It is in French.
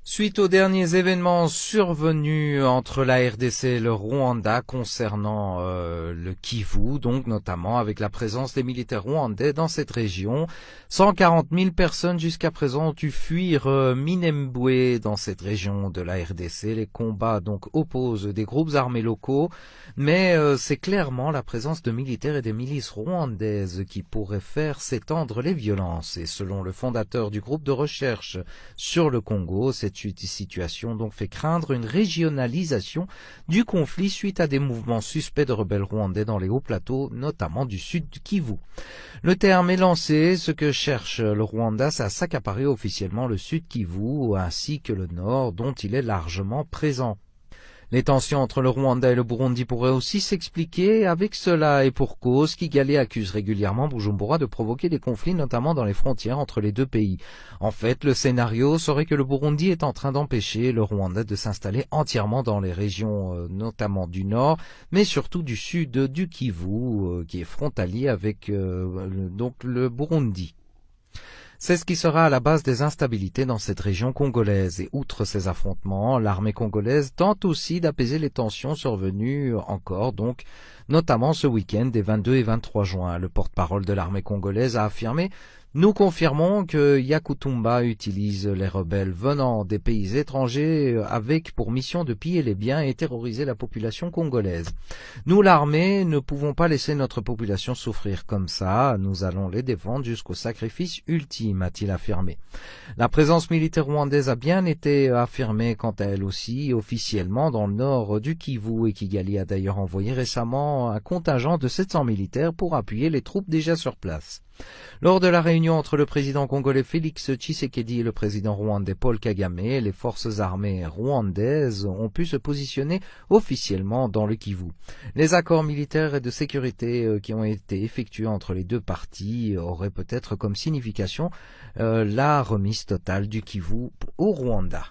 Suite aux derniers événements survenus entre la RDC et le Rwanda concernant le Kivu, donc notamment avec la présence des militaires rwandais dans cette région, 140 000 personnes jusqu'à présent ont dû fuir Minembwe dans cette région de la RDC. Les combats donc opposent des groupes armés locaux, mais c'est clairement la présence de militaires et des milices rwandaises qui pourrait faire s'étendre les violences. Et selon le fondateur du groupe de recherche sur le Congo, cette situation donc fait craindre une régionalisation du conflit suite à des mouvements suspects de rebelles rwandais dans les hauts plateaux, notamment du sud du Kivu. Le terme est lancé, ce que cherche le Rwanda, c'est à s'accaparer officiellement le sud Kivu ainsi que le nord dont il est largement présent. Les tensions entre le Rwanda et le Burundi pourraient aussi s'expliquer avec cela et pour cause Kigali accuse régulièrement Bujumbura de provoquer des conflits notamment dans les frontières entre les deux pays. En fait, le scénario serait que le Burundi est en train d'empêcher le Rwanda de s'installer entièrement dans les régions notamment du nord, mais surtout du sud du Kivu qui est frontalier avec donc le Burundi. C'est ce qui sera à la base des instabilités dans cette région congolaise. Et outre ces affrontements, l'armée congolaise tente aussi d'apaiser les tensions survenues encore, donc notamment ce week-end des 22 et 23 juin. Le porte-parole de l'armée congolaise a affirmé: nous confirmons que Yakutumba utilise les rebelles venant des pays étrangers avec pour mission de piller les biens et terroriser la population congolaise. Nous, l'armée, ne pouvons pas laisser notre population souffrir comme ça. Nous allons les défendre jusqu'au sacrifice ultime, a-t-il affirmé. La présence militaire rwandaise a bien été affirmée quant à elle aussi officiellement dans le nord du Kivu et Kigali a d'ailleurs envoyé récemment un contingent de 700 militaires pour appuyer les troupes déjà sur place. Lors de la réunion entre le président congolais Félix Tshisekedi et le président rwandais Paul Kagame, les forces armées rwandaises ont pu se positionner officiellement dans le Kivu. Les accords militaires et de sécurité qui ont été effectués entre les deux parties auraient peut-être comme signification la remise totale du Kivu au Rwanda.